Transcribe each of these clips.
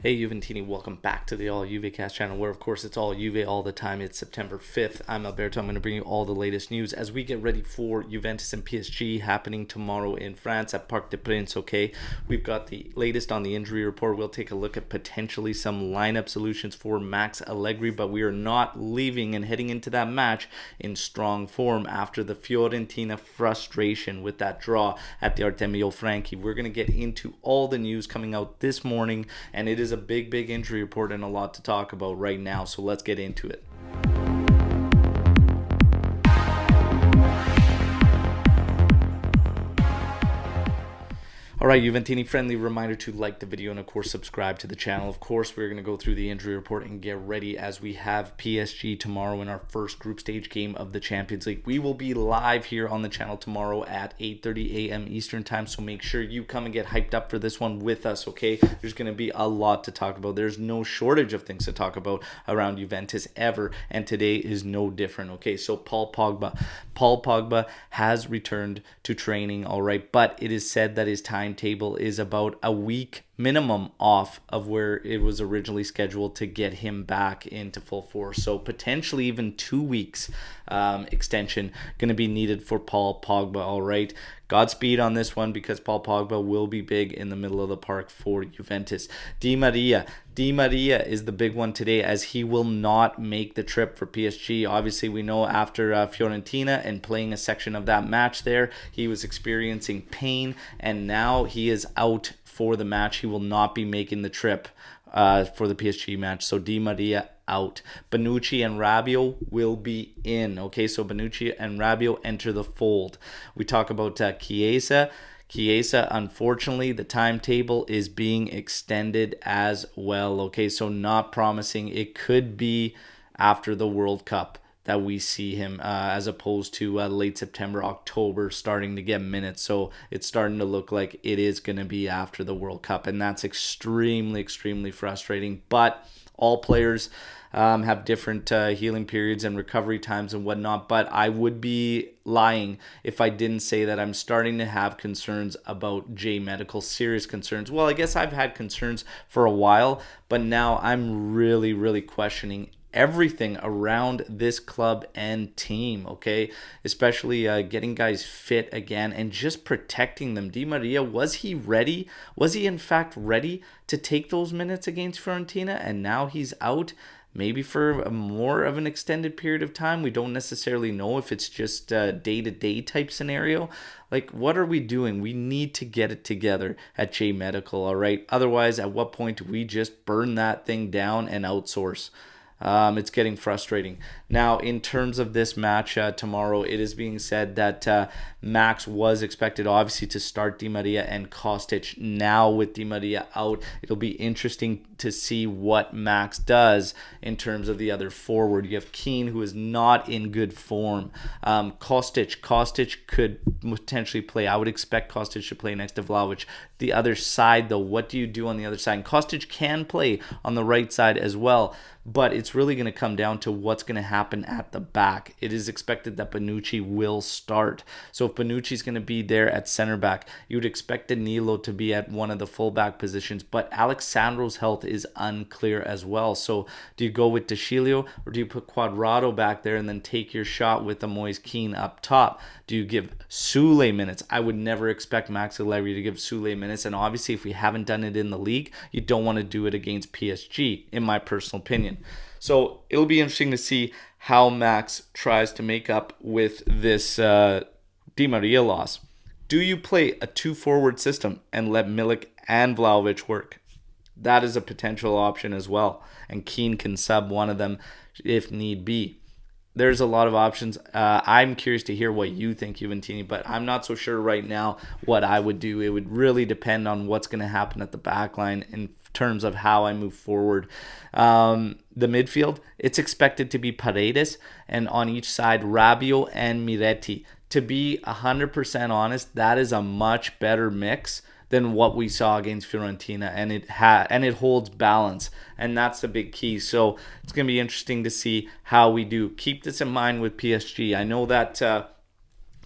Hey Juventini, welcome back to the All Juve Cast channel, where of course it's all Juve all the time. It's September 5th. I'm Alberto. I'm going to bring you all the latest news as we get ready for Juventus and PSG happening tomorrow in France at Parc des Princes. Okay, we've got the latest on the injury report. We'll take a look at potentially some lineup solutions for Max Allegri, but we are not leaving and heading into that match in strong form after the Fiorentina frustration with that draw at the Artemio Franchi. We're going to get into all the news coming out this morning, and it is a big injury report and a lot to talk about right now, so let's get into it. Alright, Juventini, friendly reminder to like the video and of course subscribe to the channel. Of course, we're going to go through the injury report and get ready as we have PSG tomorrow in our first group stage game of the Champions League. We will be live here on the channel tomorrow at 8:30 a.m. Eastern time, so make sure you come and get hyped up for this one with us, okay? There's going to be a lot to talk about. There's no shortage of things to talk about around Juventus ever, and today is no different, okay? So Paul Pogba has returned to training, alright, but it is said that his timetable is about a week minimum off of where it was originally scheduled to get him back into full force. So potentially even 2 weeks extension going to be needed for Paul Pogba, all right? Godspeed on this one because Paul Pogba will be big in the middle of the park for Juventus. Di Maria is the big one today as he will not make the trip for PSG. Obviously, we know after Fiorentina and playing a section of that match there, he was experiencing pain, and now he is out for the match. He will not be making the trip for the PSG match. So Di Maria out. Bonucci and Rabiot will be in. Okay, so Bonucci and Rabiot enter the fold. We talk about Chiesa. Chiesa, unfortunately, the timetable is being extended as well. Okay, so not promising. It could be after the World Cup that we see him as opposed to late September, October starting to get minutes. So it's starting to look like it is going to be after the World Cup, and that's extremely frustrating. But all players have different healing periods and recovery times and whatnot, but I would be lying if I didn't say that I'm starting to have concerns about J Medical, serious concerns. Well, I guess I've had concerns for a while, but now I'm really questioning everything around this club and team, okay? Especially getting guys fit again and just protecting them. Di Maria, was he ready? Was he in fact ready to take those minutes against Fiorentina? And now he's out, maybe for more of an extended period of time. We don't necessarily know if it's just a day-to-day type scenario. Like, what are we doing? We need to get it together at J Medical, all right? Otherwise, at what point do we just burn that thing down and outsource? It's getting frustrating. Now, in terms of this match tomorrow, it is being said that Max was expected, obviously, to start Di Maria and Kostic. Now, with Di Maria out, it'll be interesting to see what Max does in terms of the other forward. You have Keane, who is not in good form. Kostic could potentially play. I would expect Kostic to play next to Vlahovic. The other side, though, what do you do on the other side? And Kostic can play on the right side as well, but it's really going to come down to what's going to happen at the back. It is expected that Bonucci will start. So if Bonucci's going to be there at center back, you would expect Danilo to be at one of the fullback positions, but Alexandro's health is unclear as well. So do you go with De Sciglio, or do you put Quadrado back there and then take your shot with the Moise Keane up top? Do you give Sule minutes? I would never expect Max Allegri to give Sule minutes, and obviously if we haven't done it in the league, you don't want to do it against PSG, in my personal opinion. So it'll be interesting to see how Max tries to make up with this Di Maria loss. Do you play a 2-forward system and let Milik and Vlahovic work? That is a potential option as well, and Keane can sub one of them if need be. There's a lot of options. I'm curious to hear what you think, Juventini, but I'm not so sure right now what I would do. It would really depend on what's going to happen at the back line in terms of how I move forward. The midfield, it's expected to be Paredes, and on each side, Rabiot and Miretti. To be 100% honest, that is a much better mix than what we saw against Fiorentina, and it holds balance, and that's the big key. So it's going to be interesting to see how we do. Keep this in mind with PSG. I know that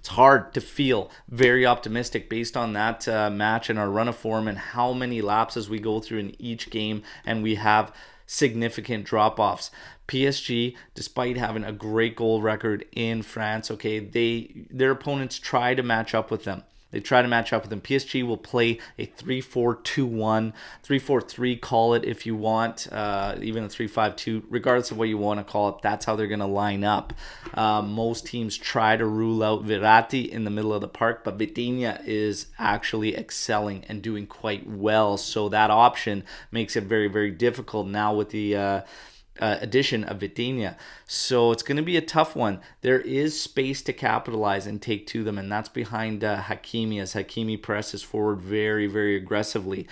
It's hard to feel very optimistic based on that match and our run of form and how many lapses we go through in each game, and we have significant drop-offs. PSG, despite having a great goal record in France, okay, their opponents try to match up with them. They try to match up with them. PSG will play a 3-4-2-1, 3-4-3, call it if you want, even a 3-5-2, regardless of what you want to call it. That's how they're going to line up. Most teams try to rule out Verratti in the middle of the park, but Vitinha is actually excelling and doing quite well. So that option makes it very, very difficult now with the addition of Vitinha. So it's going to be a tough one. There is space to capitalize and take to them, and that's behind Hakimi, as Hakimi presses forward very, very aggressively.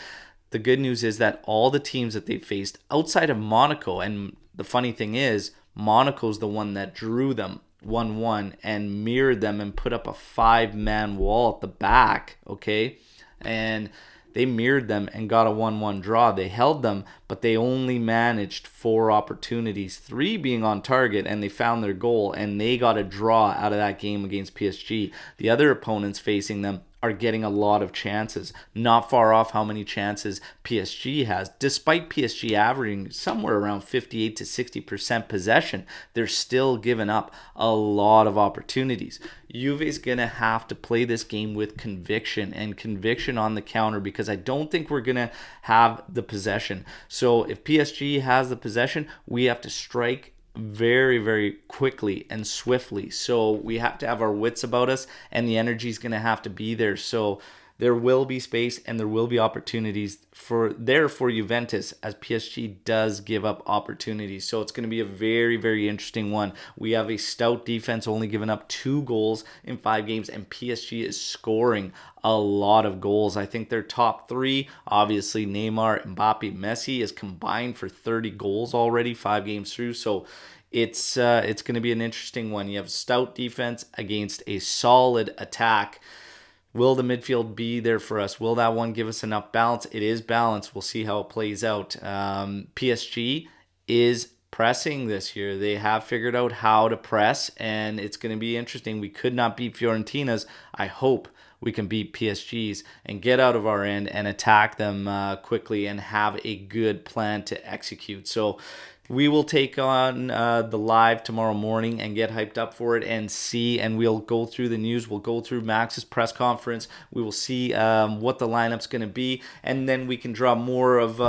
The good news is that all the teams that they faced outside of Monaco, and the funny thing is, Monaco's the one that drew them 1-1 and mirrored them and put up a 5-man wall at the back, okay? And they mirrored them and got a 1-1 draw. They held them, but they only managed 4 opportunities, 3 being on target, and they found their goal, and they got a draw out of that game against PSG. The other opponents facing them are getting a lot of chances, not far off how many chances PSG has. Despite PSG averaging somewhere around 58 to 60% possession, they're still giving up a lot of opportunities. Juve's going to have to play this game with conviction and conviction on the counter, because I don't think we're going to have the possession. So if PSG has the possession, we have to strike very, very quickly and swiftly. So we have to have our wits about us, and the energy is going to have to be there. So there will be space and there will be opportunities for Juventus, as PSG does give up opportunities. So it's going to be a very, very interesting one. We have a stout defense, only giving up 2 goals in 5 games, and PSG is scoring a lot of goals. I think their top 3, obviously Neymar, Mbappe, Messi, is combined for 30 goals already 5 games through. So it's going to be an interesting one. You have stout defense against a solid attack. Will the midfield be there for us? Will that one give us enough balance? It is balanced. We'll see how it plays out. PSG is pressing this year. They have figured out how to press, and it's going to be interesting. We could not beat Fiorentina's. I hope we can beat PSG's and get out of our end and attack them quickly and have a good plan to execute. So we will take on the live tomorrow morning and get hyped up for it and see, and we'll go through the news. We'll go through Max's press conference. We will see what the lineup's going to be, and then we can draw more of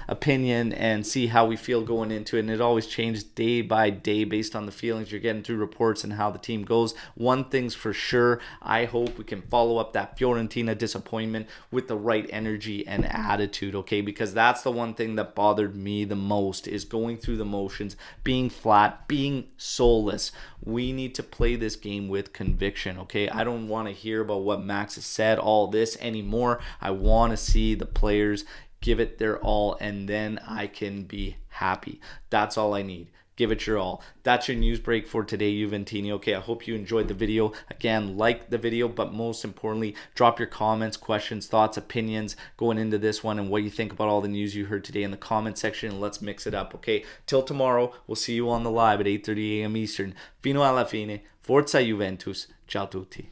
opinion and see how we feel going into it. And it always changes day by day based on the feelings you're getting through reports and how the team goes. One thing's for sure, I hope we can follow up that Fiorentina disappointment with the right energy and attitude, okay? Because that's the one thing that bothered me the most, is going through the motions, being flat, being soulless. We need to play this game with conviction, okay? I don't want to hear about what Max has said, all this anymore. I want to see the players give it their all, and then I can be happy. That's all I need. Give it your all. That's your news break for today, Juventini. Okay, I hope you enjoyed the video. Again, like the video, but most importantly, drop your comments, questions, thoughts, opinions going into this one, and what you think about all the news you heard today in the comment section, and let's mix it up, okay? Till tomorrow, we'll see you on the live at 8:30 a.m. Eastern. Fino alla fine. Forza Juventus. Ciao tutti.